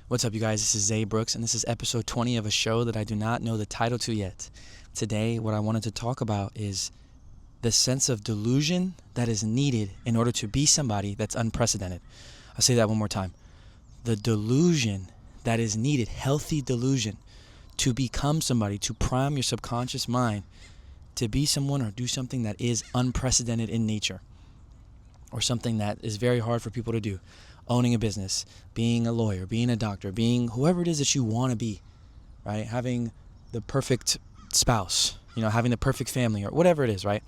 What's up, you guys? This is Zay Brooks, and this is episode 20 of a show that I do not know the title to yet. Today, what I wanted to talk about is the sense of delusion that is needed in order to be somebody that's unprecedented. I'll say that one more time. The delusion that is needed, healthy delusion, to become somebody, to prime your subconscious mind to be someone or do something that is unprecedented in nature, or something that is very hard for people to do. Owning a business, being a lawyer, being a doctor, being whoever it is that you want to be, right? Having the perfect spouse, having the perfect family, or whatever it is, right?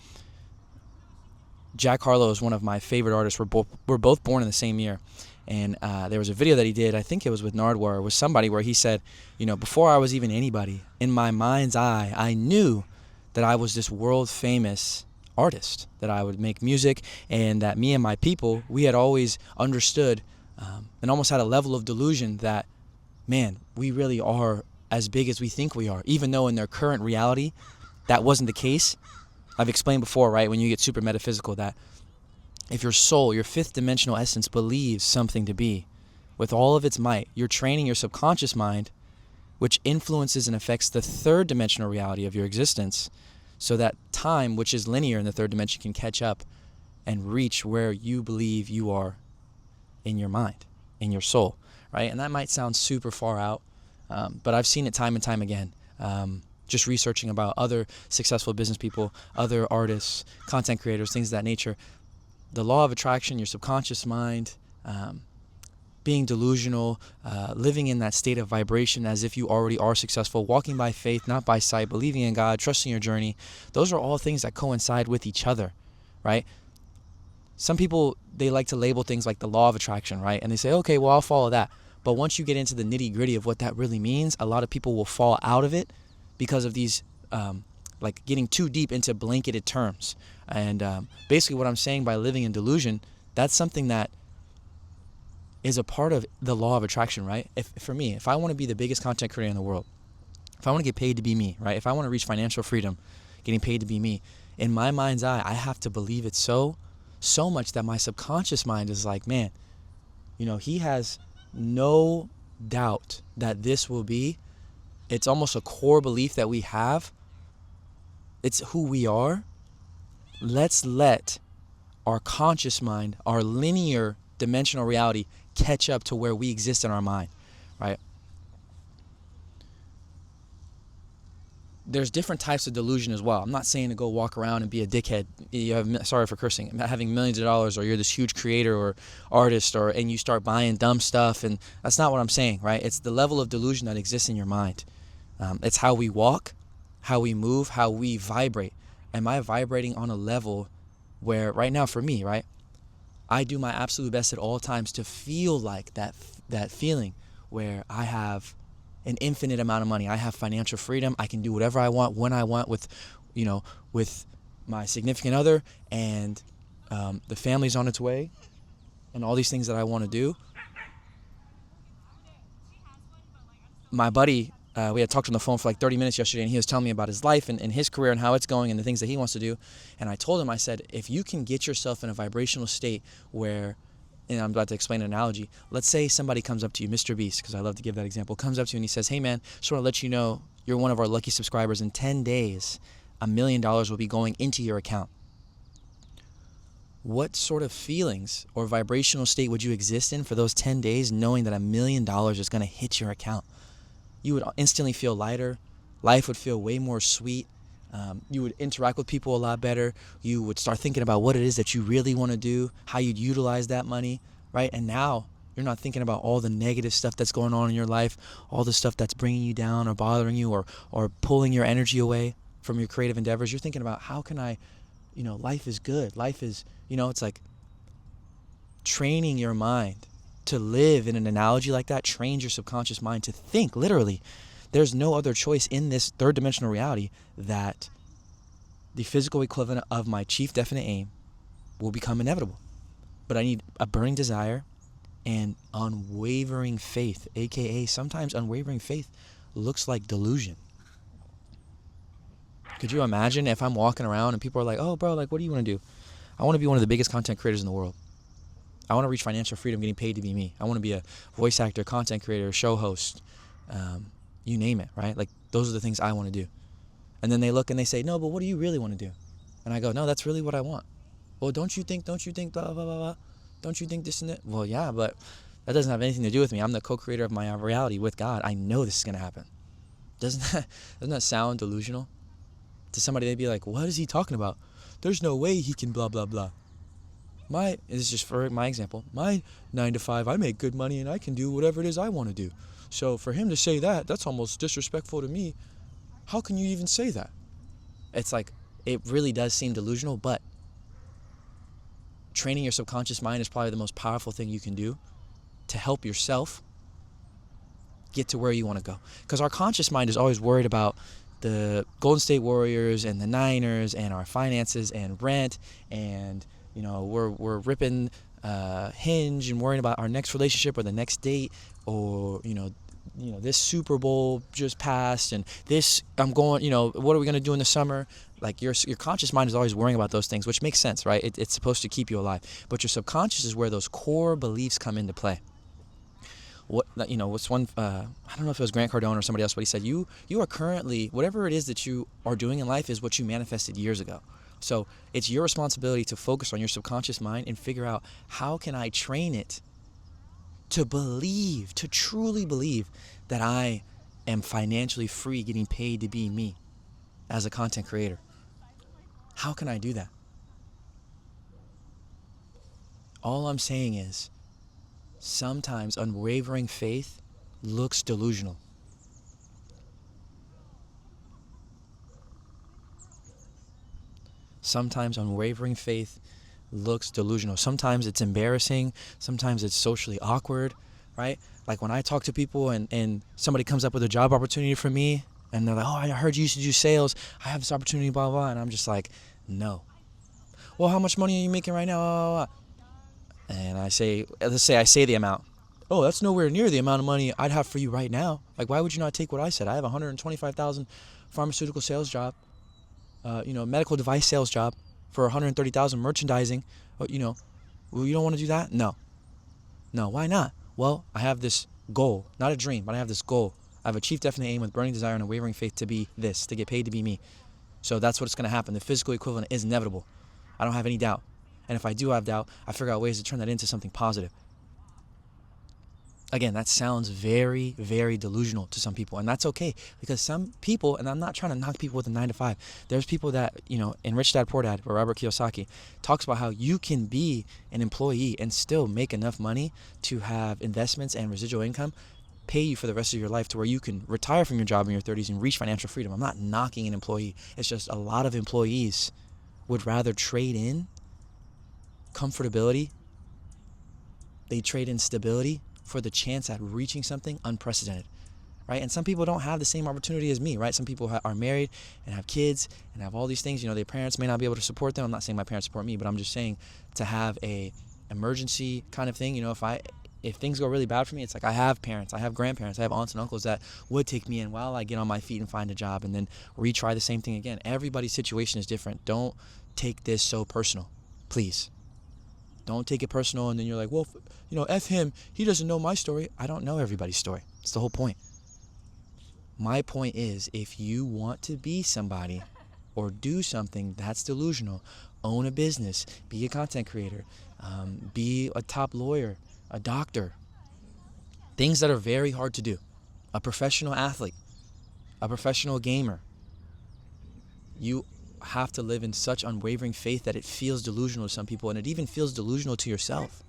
Jack Harlow is one of my favorite artists. We're both born in the same year. And there was a video that he did, I think it was with Nardwar, or with somebody, where he said, before I was even anybody, in my mind's eye, I knew that I was this world famous artist, that I would make music, and that me and my people, we had always understood and almost had a level of delusion that, man, we really are as big as we think we are, even though in their current reality that wasn't the case. I've explained before, right, when you get super metaphysical, that if your soul, your fifth dimensional essence, believes something to be with all of its might, you're training your subconscious mind, which influences and affects the third dimensional reality of your existence, so that time, which is linear in the third dimension, can catch up and reach where you believe you are in your mind, in your soul, right? And that might sound super far out, but I've seen it time and time again. Just researching about other successful business people, other artists, content creators, things of that nature. The law of attraction, your subconscious mind, being delusional, living in that state of vibration as if you already are successful, walking by faith, not by sight, believing in God, trusting your journey. Those are all things that coincide with each other, right? Some people, they like to label things like the law of attraction, right? And they say, okay, well, I'll follow that. But once you get into the nitty gritty of what that really means, a lot of people will fall out of it because of these, like getting too deep into blanketed terms. And basically what I'm saying by living in delusion, that's something that is a part of the law of attraction, right? For me, if I want to be the biggest content creator in the world, if I want to get paid to be me, right? If I want to reach financial freedom, getting paid to be me, in my mind's eye, I have to believe it so much that my subconscious mind is like, man, he has no doubt that this will be. It's almost a core belief that we have. It's who we are. Let's let our conscious mind, our linear dimensional reality, catch up to where we exist in our mind, right? There's different types of delusion as well. I'm not saying to go walk around and be a dickhead. Sorry for cursing. Having millions of dollars, or you're this huge creator or artist, and you start buying dumb stuff, and that's not what I'm saying, right? It's the level of delusion that exists in your mind. It's how we walk, how we move, how we vibrate. Am I vibrating on a level where, right now for me, right, I do my absolute best at all times to feel like that feeling where I have an infinite amount of money. I have financial freedom. I can do whatever I want when I want with my significant other, and the family's on its way, and all these things that I want to do. My buddy, we had talked on the phone for like 30 minutes yesterday, and he was telling me about his life and his career and how it's going and the things that he wants to do. And I told him, I said, if you can get yourself in a vibrational state where, and I'm about to explain an analogy. Let's say somebody comes up to you, Mr. Beast, because I love to give that example, comes up to you and he says, hey man, just want to let you know you're one of our lucky subscribers. In 10 days, $1 million will be going into your account. What sort of feelings or vibrational state would you exist in for those 10 days knowing that $1 million is going to hit your account? You would instantly feel lighter. Life would feel way more sweet. You would interact with people a lot better. You would start thinking about what it is that you really want to do, how you'd utilize that money, right? And now you're not thinking about all the negative stuff that's going on in your life, all the stuff that's bringing you down or bothering you or pulling your energy away from your creative endeavors. You're thinking about, how can I, life is good. Life is, it's like training your mind to live in an analogy like that. Trains your subconscious mind to think, literally. There's no other choice in this third dimensional reality that the physical equivalent of my chief definite aim will become inevitable. But I need a burning desire and unwavering faith, aka sometimes unwavering faith looks like delusion. Could you imagine if I'm walking around and people are like, oh bro, like what do you want to do? I want to be one of the biggest content creators in the world. I want to reach financial freedom getting paid to be me. I want to be a voice actor, content creator, show host, you name it, right? Like, those are the things I want to do. And then they look and they say, no, but what do you really want to do? And I go, no, that's really what I want. Well, don't you think, blah, blah, blah, blah. Don't you think this and that? Well, yeah, but that doesn't have anything to do with me. I'm the co-creator of my reality with God. I know this is going to happen. Doesn't that sound delusional? To somebody, they'd be like, what is he talking about? There's no way he can blah, blah, blah. This is just for my example. My 9 to 5, I make good money and I can do whatever it is I want to do. So for him to say that, that's almost disrespectful to me. How can you even say that? It's like, it really does seem delusional, but training your subconscious mind is probably the most powerful thing you can do to help yourself get to where you want to go. Because our conscious mind is always worried about the Golden State Warriors and the Niners and our finances and rent, and we're ripping Hinge and worrying about our next relationship or the next date, or this Super Bowl just passed, and this I'm going, what are we going to do in the summer? Like, your conscious mind is always worrying about those things, which makes sense, right? It's supposed to keep you alive. But your subconscious is where those core beliefs come into play. What's one, I don't know if it was Grant Cardone or somebody else, but he said, you are currently, whatever it is that you are doing in life is what you manifested years ago. So it's your responsibility to focus on your subconscious mind and figure out, how can I train it to believe, to truly believe that I am financially free, getting paid to be me as a content creator? How can I do that? All I'm saying is, sometimes unwavering faith looks delusional. Sometimes unwavering faith looks delusional. Sometimes it's embarrassing. Sometimes it's socially awkward, right? Like, when I talk to people and somebody comes up with a job opportunity for me, and they're like, oh, I heard you used to do sales. I have this opportunity, blah, blah, blah. And I'm just like, no. Well, how much money are you making right now? Blah, blah, blah. And I say the amount. Oh, that's nowhere near the amount of money I'd have for you right now. Like, why would you not take what I said? I have a $125,000 pharmaceutical sales job, medical device sales job for $130,000 merchandising. Well, you don't want to do that? No, why not? Well, I have this goal, not a dream, but I have this goal. I have a chief definite aim with burning desire and unwavering faith to be this, to get paid to be me. So that's what's going to happen. The physical equivalent is inevitable. I don't have any doubt. And if I do have doubt, I figure out ways to turn that into something positive. Again, that sounds very, very delusional to some people, and that's okay, because some people, and I'm not trying to knock people with a 9 to 5. There's people that, in Rich Dad Poor Dad, where Robert Kiyosaki talks about how you can be an employee and still make enough money to have investments and residual income pay you for the rest of your life, to where you can retire from your job in your 30s and reach financial freedom. I'm not knocking an employee. It's just a lot of employees would rather trade in comfortability. They trade in stability for the chance at reaching something unprecedented, right? And some people don't have the same opportunity as me, right? Some people are married and have kids and have all these things. Their parents may not be able to support them. I'm not saying my parents support me, but I'm just saying, to have a emergency kind of thing. If things go really bad for me, it's like, I have parents, I have grandparents, I have aunts and uncles that would take me in while I get on my feet and find a job and then retry the same thing again. Everybody's situation is different. Don't take this so personal, please. Don't take it personal, and then you're like, well, F him. He doesn't know my story. I don't know everybody's story. That's the whole point. My point is, if you want to be somebody or do something that's delusional, own a business, be a content creator, be a top lawyer, a doctor, things that are very hard to do, a professional athlete, a professional gamer, you have to live in such unwavering faith that it feels delusional to some people, and it even feels delusional to yourself.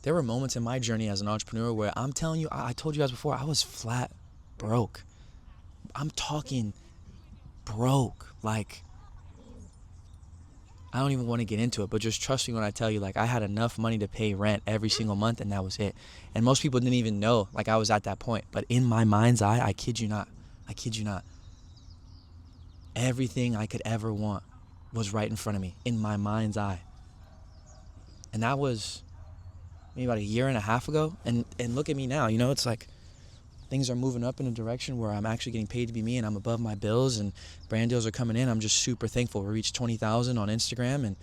There were moments in my journey as an entrepreneur where, I'm telling you, I told you guys before, I was flat broke. I'm talking broke. Like, I don't even want to get into it, but just trust me when I tell you, like, I had enough money to pay rent every single month, and that was it. And most people didn't even know, like, I was at that point. But in my mind's eye, I kid you not, everything I could ever want was right in front of me, in my mind's eye. And that was maybe about a year and a half ago. And look at me now, it's like things are moving up in a direction where I'm actually getting paid to be me, and I'm above my bills, and brand deals are coming in. I'm just super thankful. We reached 20,000 on Instagram, and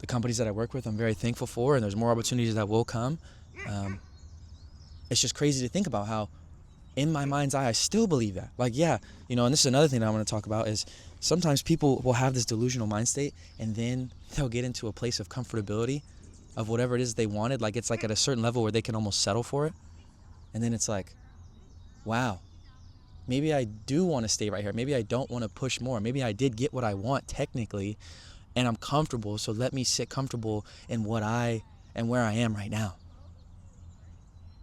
The companies that I work with, I'm very thankful for, and there's more opportunities that will come. It's just crazy to think about how in my mind's eye, I still believe that. Like, yeah, and this is another thing that I want to talk about is sometimes people will have this delusional mind state and then they'll get into a place of comfortability of whatever it is they wanted. Like, it's like at a certain level where they can almost settle for it. And then it's like, wow, maybe I do want to stay right here. Maybe I don't want to push more. Maybe I did get what I want technically and I'm comfortable. So let me sit comfortable in what I and where I am right now.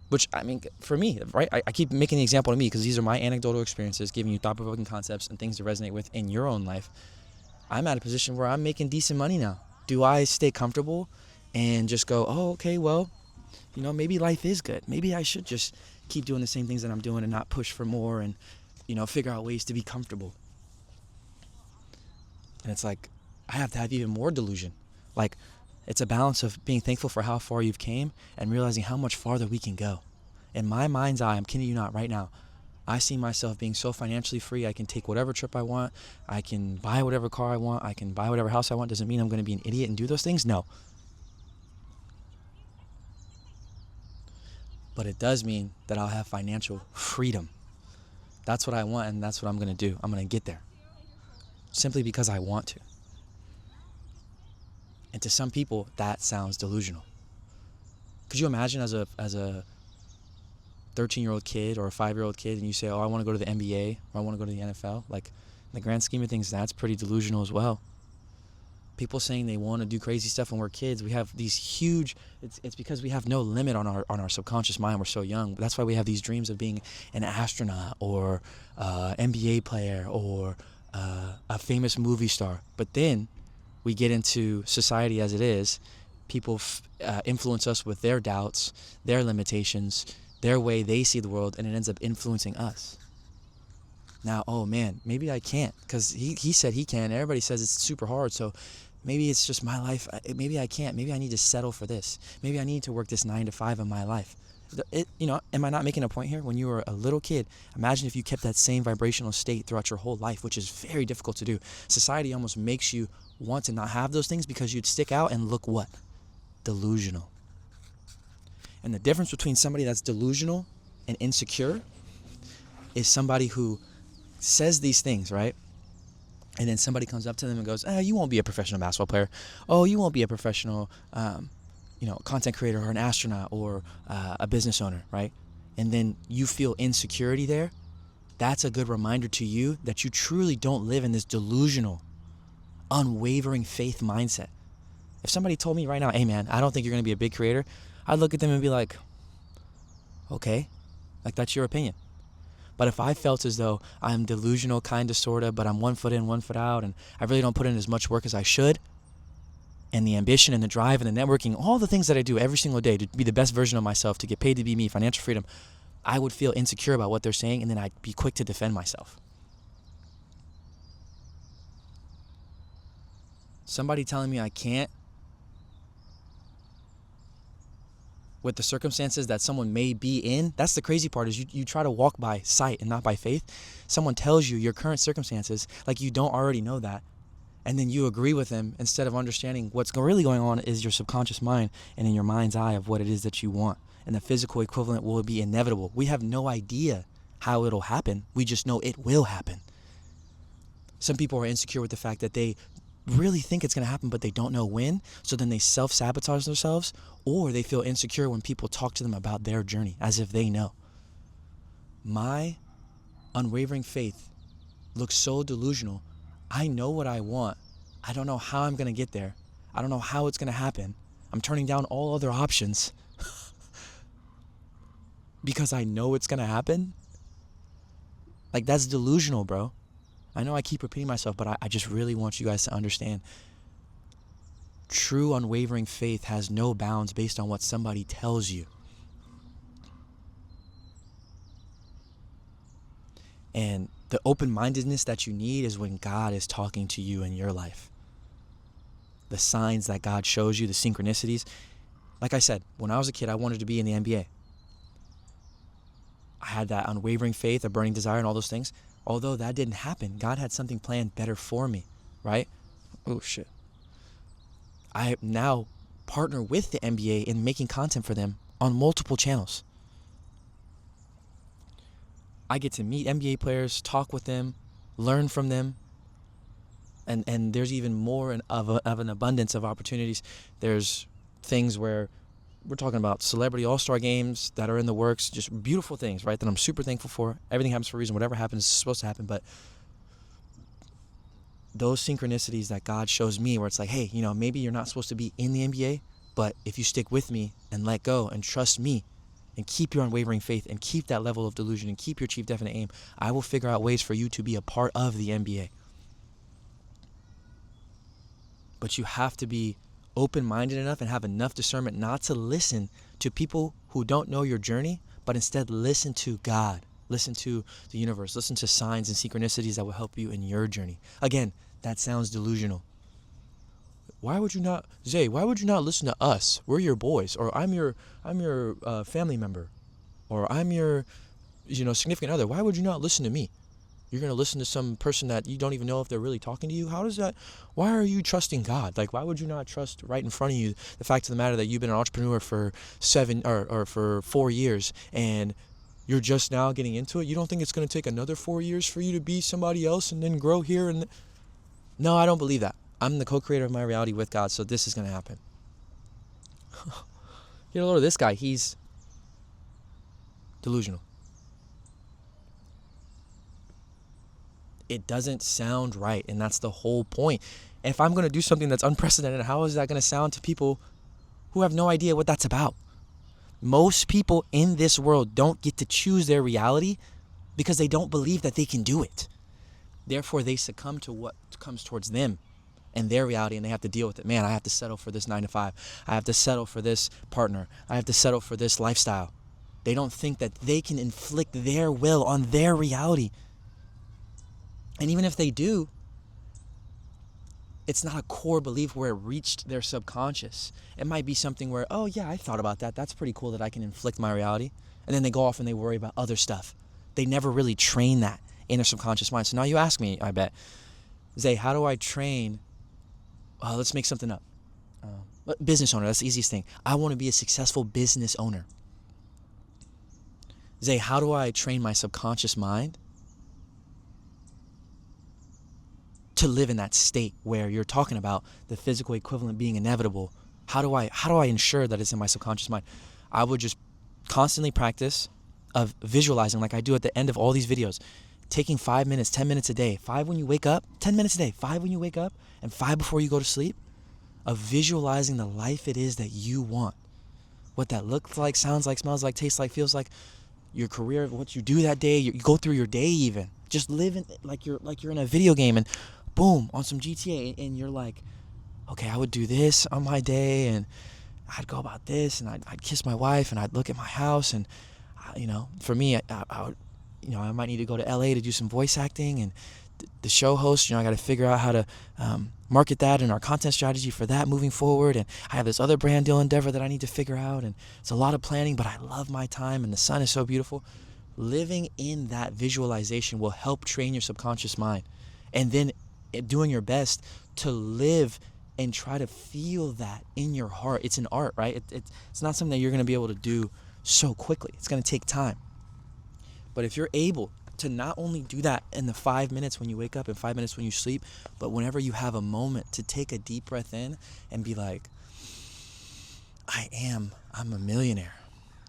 Which, I mean, for me, right, I keep making the example to me because these are my anecdotal experiences, giving you thought-provoking concepts and things to resonate with in your own life. I'm at a position where I'm making decent money now. Do I stay comfortable and just go, oh, okay, well, maybe life is good. Maybe I should just keep doing the same things that I'm doing and not push for more and, figure out ways to be comfortable. And it's like, I have to have even more delusion. Like, it's a balance of being thankful for how far you've came and realizing how much farther we can go. In my mind's eye, I'm kidding you not, right now, I see myself being so financially free. I can take whatever trip I want. I can buy whatever car I want. I can buy whatever house I want. Doesn't mean I'm going to be an idiot and do those things. No. But it does mean that I'll have financial freedom. That's what I want, and that's what I'm going to do. I'm going to get there. Simply because I want to. And to some people, that sounds delusional. Could you imagine as a 13-year-old kid or a 5-year-old kid and you say, oh, I want to go to the NBA or I want to go to the NFL? Like, in the grand scheme of things, that's pretty delusional as well. People saying they want to do crazy stuff when we're kids, we have these huge, it's because we have no limit on our subconscious mind. We're so young. That's why we have these dreams of being an astronaut or NBA player or a famous movie star. But then we get into society as it is. People influence us with their doubts, their limitations, their way they see the world, and it ends up influencing us. Now, oh man, maybe I can't because he said he can. Everybody says it's super hard, so maybe it's just my life. Maybe I can't. Maybe I need to settle for this. Maybe I need to work this 9 to 5 in my life. Am I not making a point here? When you were a little kid, imagine if you kept that same vibrational state throughout your whole life, which is very difficult to do. Society almost makes you want to not have those things because you'd stick out and look what? Delusional. And the difference between somebody that's delusional and insecure is somebody who says these things, right? And then somebody comes up to them and goes, you won't be a professional basketball player. Oh, you won't be a professional content creator or an astronaut or a business owner, right? And then you feel insecurity there. That's a good reminder to you that you truly don't live in this delusional, unwavering faith mindset. If somebody told me right now, hey man, I don't think you're going to be a big creator, I'd look at them and be like, okay, like that's your opinion. But if I felt as though I'm delusional, kind of, sort of, but I'm 1 foot in, 1 foot out, and I really don't put in as much work as I should, and the ambition and the drive and the networking, all the things that I do every single day to be the best version of myself, to get paid to be me, financial freedom, I would feel insecure about what they're saying, and then I'd be quick to defend myself. Somebody telling me I can't, with the circumstances that someone may be in, that's the crazy part, is you try to walk by sight and not by faith. Someone tells you your current circumstances like you don't already know that, and then you agree with them instead of understanding what's really going on is your subconscious mind and in your mind's eye of what it is that you want. And the physical equivalent will be inevitable. We have no idea how it'll happen. We just know it will happen. Some people are insecure with the fact that they really think it's going to happen, but they don't know when. So then they self-sabotage themselves, or they feel insecure when people talk to them about their journey as if they know. My unwavering faith looks so delusional. I know what I want. I don't know how I'm going to get there. I don't know how it's going to happen. I'm turning down all other options because I know it's going to happen. Like, that's delusional, bro. I know I keep repeating myself, but I just really want you guys to understand. True unwavering faith has no bounds based on what somebody tells you. And the open-mindedness that you need is when God is talking to you in your life. The signs that God shows you, the synchronicities. Like I said, when I was a kid, I wanted to be in the NBA. I had that unwavering faith, a burning desire, and all those things. Although that didn't happen, God had something planned better for me, right? Oh, shit. I now partner with the NBA in making content for them on multiple channels. I get to meet NBA players, talk with them, learn from them, and there's even more of an abundance of opportunities. There's things where we're talking about celebrity all-star games that are in the works, just beautiful things, right, that I'm super thankful for. Everything happens for a reason. Whatever happens is supposed to happen, but those synchronicities that God shows me where it's like, hey, maybe you're not supposed to be in the NBA, but if you stick with me and let go and trust me and keep your unwavering faith and keep that level of delusion and keep your chief definite aim, I will figure out ways for you to be a part of the NBA. But you have to be open-minded enough and have enough discernment not to listen to people who don't know your journey, but instead listen to God. Listen to the universe. Listen to signs and synchronicities that will help you in your journey. Again, that sounds delusional. Why would you not listen to us? We're your boys. Or I'm your family member. Or I'm your significant other. Why would you not listen to me? You're going to listen to some person that you don't even know if they're really talking to you? Why are you trusting God? Like, why would you not trust right in front of you the fact of the matter that you've been an entrepreneur for 4 years and you're just now getting into it? You don't think it's going to take another 4 years for you to be somebody else and then grow here? No, I don't believe that. I'm the co-creator of my reality with God, so this is going to happen. Get a load of this guy. He's delusional. It doesn't sound right, and that's the whole point. If I'm going to do something that's unprecedented, how is that going to sound to people who have no idea what that's about? Most people in this world don't get to choose their reality because they don't believe that they can do it. Therefore, they succumb to what comes towards them and their reality, and they have to deal with it. Man, I have to settle for this 9 to 5. I have to settle for this partner. I have to settle for this lifestyle. They don't think that they can inflict their will on their reality. And even if they do, it's not a core belief where it reached their subconscious. It might be something where, oh yeah, I thought about that. That's pretty cool that I can inflict my reality. And then they go off and they worry about other stuff. They never really train that in their subconscious mind. So now you ask me, I bet, Zay, how do I train? Let's make something up. Business owner, that's the easiest thing. I want to be a successful business owner. Zay, how do I train my subconscious mind to live in that state where you're talking about the physical equivalent being inevitable? How do I ensure that it's in my subconscious mind? I would just constantly practice of visualizing, like I do at the end of all these videos, taking 5 minutes, 10 minutes a day, 5 when you wake up, 10 minutes a day, 5 when you wake up, and 5 before you go to sleep, of visualizing the life it is that you want. What that looks like, sounds like, smells like, tastes like, feels like, your career, what you do that day, you go through your day even. Just living like you're in a video game, and boom, on some GTA, and you're like, okay, I would do this on my day, and I'd go about this, and I'd kiss my wife, and I'd look at my house, and for me, I would, I might need to go to LA to do some voice acting, and the show host, I got to figure out how to market that and our content strategy for that moving forward, and I have this other brand deal endeavor that I need to figure out, and it's a lot of planning, but I love my time, and the sun is so beautiful. Living in that visualization will help train your subconscious mind, and then doing your best to live and try to feel that in your heart. It's an art, right? It's not something that you're going to be able to do so quickly. It's going to take time. But if you're able to not only do that in the 5 minutes when you wake up and 5 minutes when you sleep, but whenever you have a moment to take a deep breath in and be like, I'm a millionaire.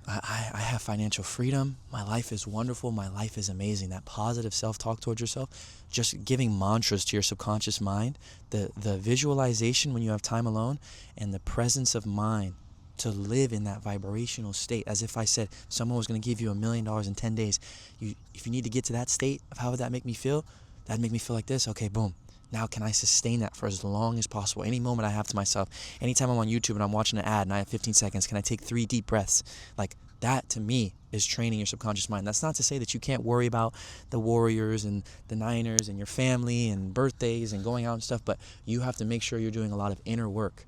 I have financial freedom. My life is wonderful. My life is amazing. That positive self-talk towards yourself, just giving mantras to your subconscious mind, the visualization when you have time alone, and the presence of mind to live in that vibrational state. As if I said someone was going to give you $1 million in 10 days. If you need to get to that state of how would that make me feel? That'd make me feel like this. Okay, boom. Now can I sustain that for as long as possible? Any moment I have to myself. Anytime I'm on YouTube and I'm watching an ad and I have 15 seconds, can I take 3 deep breaths? Like that to me is training your subconscious mind. That's not to say that you can't worry about the Warriors and the Niners and your family and birthdays and going out and stuff, but you have to make sure you're doing a lot of inner work.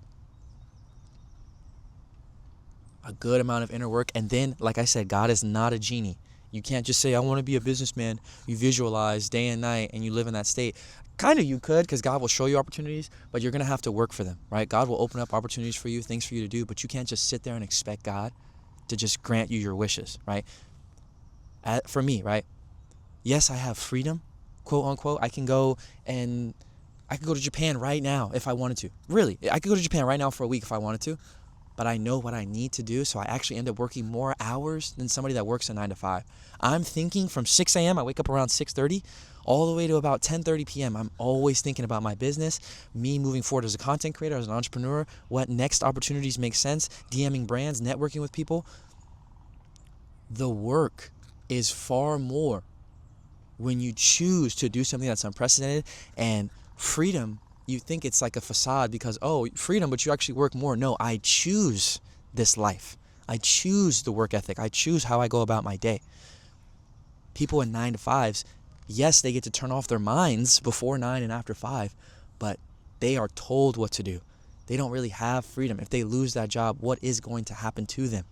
A good amount of inner work. And then, like I said, God is not a genie. You can't just say, I want to be a businessman. You visualize day and night and you live in that state. Kind of you could, because God will show you opportunities, but you're going to have to work for them, right? God will open up opportunities for you, things for you to do, but you can't just sit there and expect God to just grant you your wishes, right? For me, right? Yes, I have freedom, quote unquote. I could go to Japan right now if I wanted to. Really, I could go to Japan right now for a week if I wanted to, but I know what I need to do, so I actually end up working more hours than somebody that works a 9 to 5. I'm thinking from 6 a.m., I wake up around 6:30, all the way to about 10:30 p.m. I'm always thinking about my business, me moving forward as a content creator, as an entrepreneur, what next opportunities make sense, DMing brands, networking with people. The work is far more when you choose to do something that's unprecedented. And freedom, you think it's like a facade because, oh, freedom, but you actually work more. No, I choose this life. I choose the work ethic. I choose how I go about my day. People in 9 to 5s, yes, they get to turn off their minds before 9 and after 5, but they are told what to do. They don't really have freedom. If they lose that job, what is going to happen to them?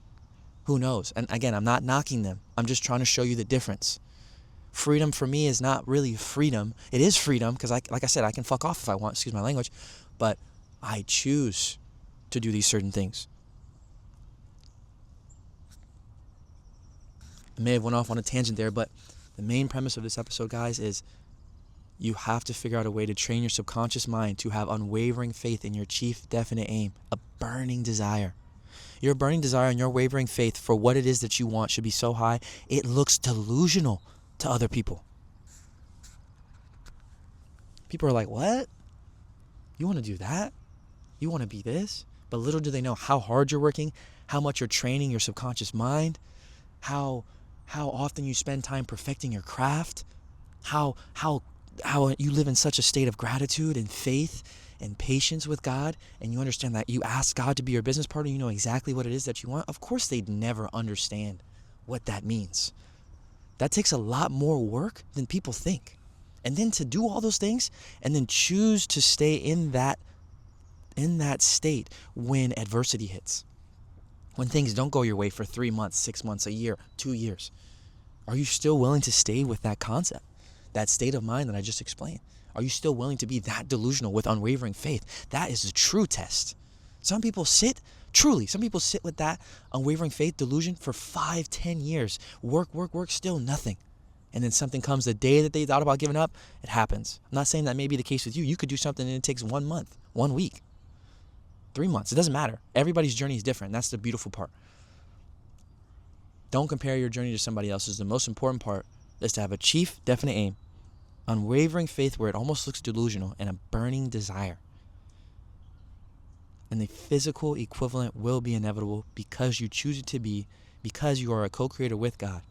Who knows? And again, I'm not knocking them. I'm just trying to show you the difference. Freedom for me is not really freedom. It is freedom because, like I said, I can fuck off if I want, excuse my language, but I choose to do these certain things. I may have went off on a tangent there, but the main premise of this episode, guys, is you have to figure out a way to train your subconscious mind to have unwavering faith in your chief definite aim, a burning desire. Your burning desire and your wavering faith for what it is that you want should be so high, it looks delusional to other people. People are like, what? You want to do that? You want to be this? But little do they know how hard you're working, how much you're training your subconscious mind, how often you spend time perfecting your craft, how you live in such a state of gratitude and faith and patience with God, and you understand that you ask God to be your business partner, you know exactly what it is that you want. Of course they'd never understand what that means. That takes a lot more work than people think. And then to do all those things and then choose to stay in that state when adversity hits. When things don't go your way for 3 months, 6 months, a year, 2 years. Are you still willing to stay with that concept? That state of mind that I just explained? Are you still willing to be that delusional with unwavering faith? That is the true test. Some people sit with that unwavering faith delusion for 5-10 years. Work, still nothing. And then something comes the day that they thought about giving up, it happens. I'm not saying that may be the case with you. You could do something and it takes 1 month, 1 week, 3 months. It doesn't matter. Everybody's journey is different. That's the beautiful part. Don't compare your journey to somebody else's. The most important part is to have a chief, definite aim, unwavering faith where it almost looks delusional, and a burning desire. And the physical equivalent will be inevitable because you choose it to be, because you are a co-creator with God.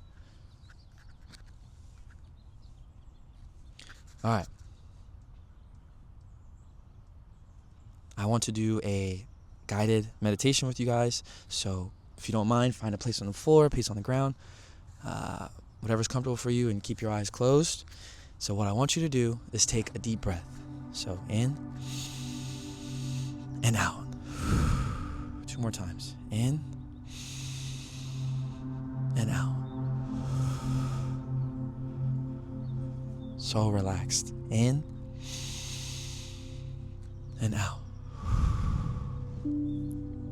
All right. I want to do a guided meditation with you guys. So if you don't mind, find a place on the floor, a place on the ground, whatever's comfortable for you, and keep your eyes closed. So what I want you to do is take a deep breath. So in and out. 2 more times. In and out. So relaxed. In and out.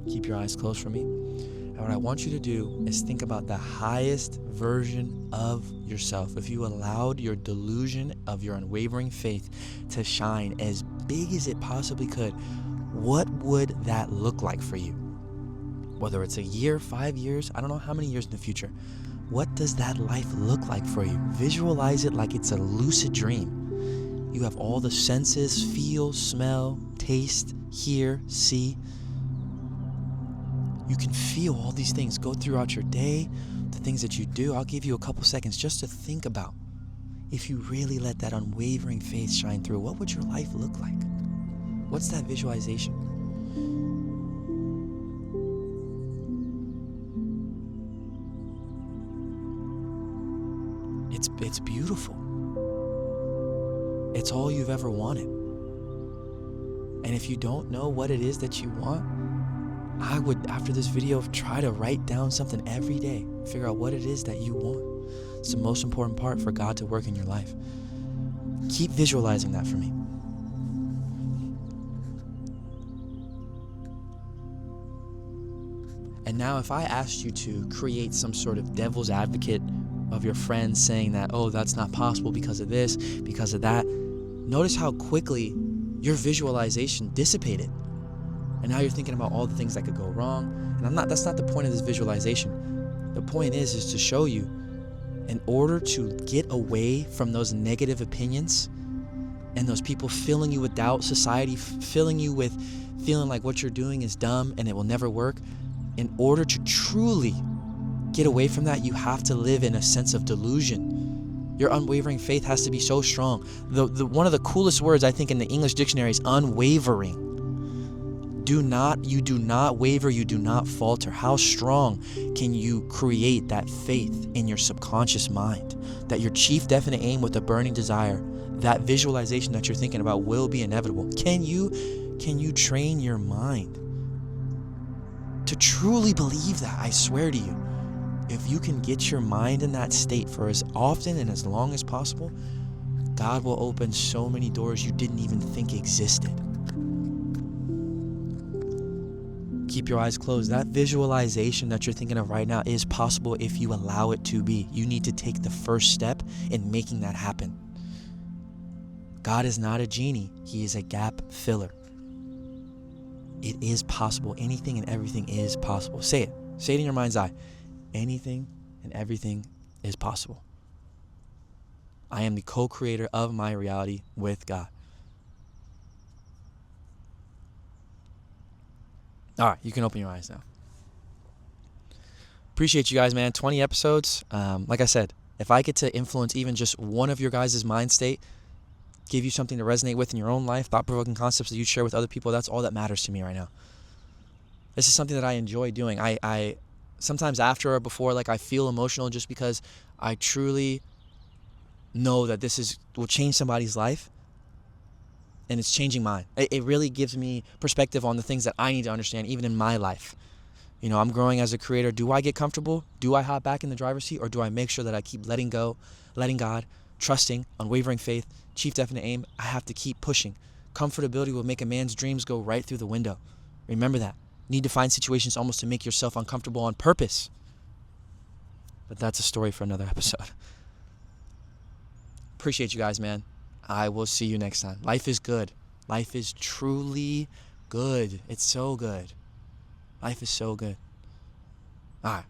Keep your eyes closed for me. And what I want you to do is think about the highest version of yourself. If you allowed your delusion of your unwavering faith to shine as big as it possibly could, what would that look like for you? Whether it's a year, 5 years, I don't know how many years in the future. What does that life look like for you? Visualize it like it's a lucid dream. You have all the senses, feel, smell, taste, hear, see. You can feel all these things go throughout your day, the things that you do. I'll give you a couple seconds just to think about. If you really let that unwavering faith shine through, what would your life look like? What's that visualization? It's beautiful. It's all you've ever wanted. And if you don't know what it is that you want, I would, after this video, try to write down something every day. Figure out what it is that you want. It's the most important part for God to work in your life. Keep visualizing that for me. And now if I asked you to create some sort of devil's advocate of your friends saying that, oh, that's not possible because of this, because of that, notice how quickly your visualization dissipated. And now you're thinking about all the things that could go wrong. And that's not the point of this visualization. The point is to show you, in order to get away from those negative opinions and those people filling you with doubt, society filling you with feeling like what you're doing is dumb and it will never work, in order to truly get away from that, you have to live in a sense of delusion. Your unwavering faith has to be so strong. One of the coolest words I think in the English dictionary is unwavering. You do not waver, you do not falter. How strong can you create that faith in your subconscious mind? That your chief definite aim with a burning desire, that visualization that you're thinking about will be inevitable. Can you train your mind to truly believe that? I swear to you, if you can get your mind in that state for as often and as long as possible, God will open so many doors you didn't even think existed. Keep your eyes closed. That visualization that you're thinking of right now is possible if you allow it to be. You need to take the first step in making that happen. God is not a genie. He is a gap filler. It is possible. Anything and everything is possible. Say it. Say it in your mind's eye. Anything and everything is possible. I am the co-creator of my reality with God. All right, you can open your eyes now. Appreciate you guys, man. 20 episodes. Like I said, if I get to influence even just one of your guys' mind state, give you something to resonate with in your own life, thought-provoking concepts that you share with other people, that's all that matters to me right now. This is something that I enjoy doing. I sometimes after or before, like I feel emotional just because I truly know that will change somebody's life. And it's changing mine. It really gives me perspective on the things that I need to understand, even in my life. You know, I'm growing as a creator. Do I get comfortable? Do I hop back in the driver's seat? Or do I make sure that I keep letting go, letting God, trusting, unwavering faith, chief definite aim? I have to keep pushing. Comfortability will make a man's dreams go right through the window. Remember that. Need to find situations almost to make yourself uncomfortable on purpose. But that's a story for another episode. Appreciate you guys, man. I will see you next time. Life is good. Life is truly good. It's so good. Life is so good. All right.